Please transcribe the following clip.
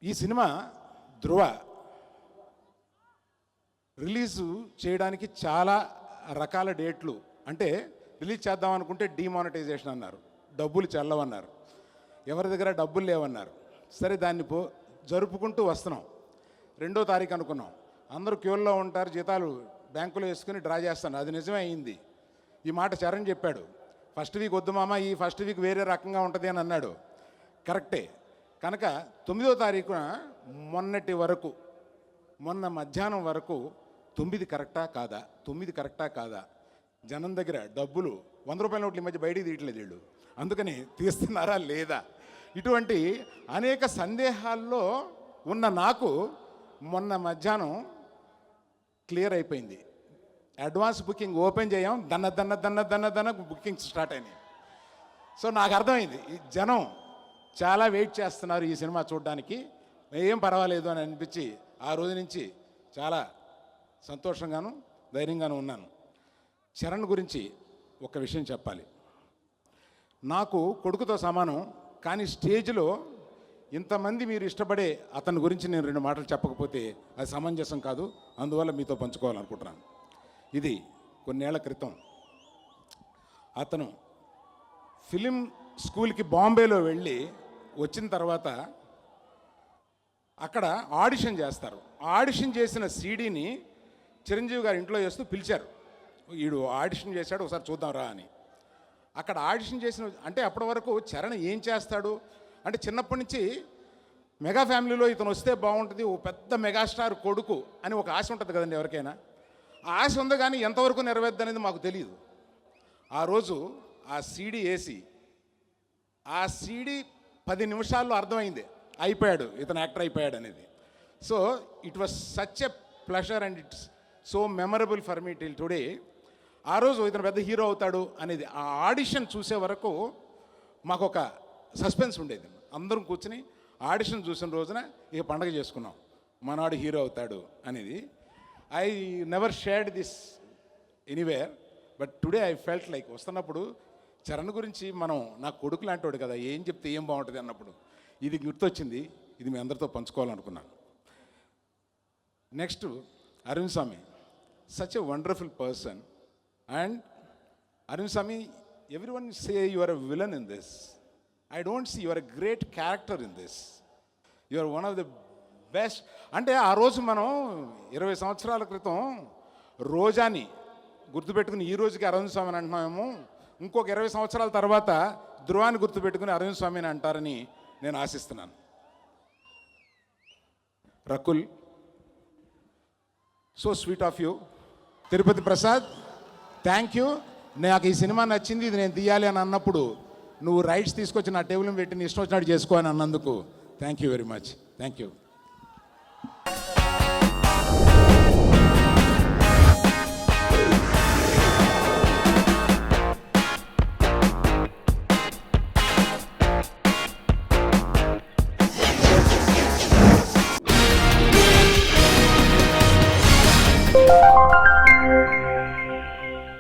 ఈ సినిమా ధృవ రిలీజు చేయడానికి చాలా రకాల డేట్లు, అంటే రిలీజ్ చేద్దాం అనుకుంటే డిమానిటైజేషన్ అన్నారు, డబ్బులు చెల్లవన్నారు, ఎవరి దగ్గర డబ్బులు లేవన్నారు. సరే దాన్ని జరుపుకుంటూ వస్తున్నాం. 2వ తారీఖు అనుకున్నాం, అందరూ క్యూల్లో ఉంటారు, జీతాలు బ్యాంకులో వేసుకుని డ్రా చేస్తాను. అది నిజమే అయింది. ఈ మాట చరణ్ చెప్పాడు, ఫస్ట్ వీక్ వద్దు మామ, ఈ ఫస్ట్ వీక్ వేరే రకంగా ఉంటుంది అని అన్నాడు. కరెక్టే. కనుక 9వ తారీఖున మొన్న మధ్యాహ్నం వరకు 9 కరెక్టా కాదా, జనం దగ్గర డబ్బులు 100 రూపాయల నోట్లు ఈ మధ్య బయటికి తీయట్లేదు వీళ్ళు, అందుకని తీస్తున్నారా లేదా, ఇటువంటి అనేక సందేహాల్లో ఉన్న నాకు మొన్న మధ్యాహ్నం క్లియర్ అయిపోయింది. అడ్వాన్స్ బుకింగ్ ఓపెన్ చేయం, దన్న బుకింగ్స్ స్టార్ట్ అయినాయి. సో నాకు అర్థమైంది, ఈ జనం చాలా వెయిట్ చేస్తున్నారు ఈ సినిమా చూడడానికి, ఏం పర్వాలేదు అని అనిపించి ఆ రోజు నుంచి చాలా సంతోషంగాను ధైర్యంగాను ఉన్నాను. చరణ్ గురించి ఒక విషయం చెప్పాలి. నాకు కొడుకుతో సమానం, కానీ స్టేజ్లో ఇంతమంది మీరు ఇష్టపడే అతని గురించి నేను 2 మాటలు చెప్పకపోతే అది సమంజసం కాదు. అందువల్ల మీతో పంచుకోవాలనుకుంటున్నాను. ఇది కొన్నేళ్ల క్రితం అతను ఫిలిం స్కూల్కి బాంబేలో వెళ్ళి వచ్చిన తర్వాత అక్కడ ఆడిషన్ చేస్తారు. ఆడిషన్ చేసిన సీడీని చిరంజీవి గారి ఇంట్లో చేస్తూ పిలిచారు, వీడు ఆడిషన్ చేశాడు ఒకసారి చూద్దాం రా అని. అక్కడ ఆడిషన్ చేసిన, అంటే అప్పటి వరకు చరణ్ ఏం చేస్తాడు అంటే, చిన్నప్పటి నుంచి మెగా ఫ్యామిలీలో ఇతను వస్తే బాగుంటుంది, ఓ పెద్ద మెగాస్టార్ కొడుకు అని ఒక ఆశ ఉంటుంది కదండి ఎవరికైనా. ఆ ఆశ ఉంది, కానీ ఎంతవరకు నెరవేర్దు అనేది మాకు తెలియదు. ఆ రోజు ఆ సీడీ వేసి ఆ సీడీ 10 నిమిషాల్లో అర్థమైంది, అయిపోయాడు ఇతను, యాక్టర్ అయిపోయాడు అనేది. So it was such a pleasure and it's so memorable for me till today. ఆ రోజు ఇతను పెద్ద హీరో అవుతాడు అనేది ఆ ఆడిషన్ చూసే వరకు మాకు ఒక సస్పెన్స్ ఉండేది. అందరం కూర్చుని ఆడిషన్ చూసిన రోజున ఇక పండగ చేసుకున్నాం, మనవాడు హీరో అవుతాడు అనేది. I never shared this anywhere, but today I felt like, వస్తున్నప్పుడు చరణ్ గురించి మనం నా కొడుకు లాంటివాడు కదా, ఏం చెప్తే ఏం బాగుంటుంది అన్నప్పుడు ఇది గుర్తొచ్చింది. ఇది మీ అందరితో పంచుకోవాలనుకున్నాను. Next Arun Swamy, such a wonderful person. And Arun Swamy, everyone say you are a villain in this. I don't see, you are a great character in this. You are one of the best. అంటే ఆ రోజు మనం 20 సంవత్సరాల క్రితం రోజాని గుర్తుపెట్టుకుని ఈ రోజుకి అరుణ్ స్వామి అని అంటున్నామేమో, ఇంకొక 20 సంవత్సరాల తర్వాత ధృవాన్ని గుర్తుపెట్టుకుని అరుణ్ స్వామిని అంటారని నేను ఆశిస్తున్నాను. Rakul, so sweet of you. Tirupati Prasad, thank you. నాకు ఈ సినిమా నచ్చింది, ఇది నేను తీయాలి అని అన్నప్పుడు నువ్వు రైట్స్ తీసుకొచ్చి నా టేబుల్ పెట్టి నీ ఇష్టం వచ్చినట్టు చేసుకో అని అన్నందుకు thank you very much. Thank you.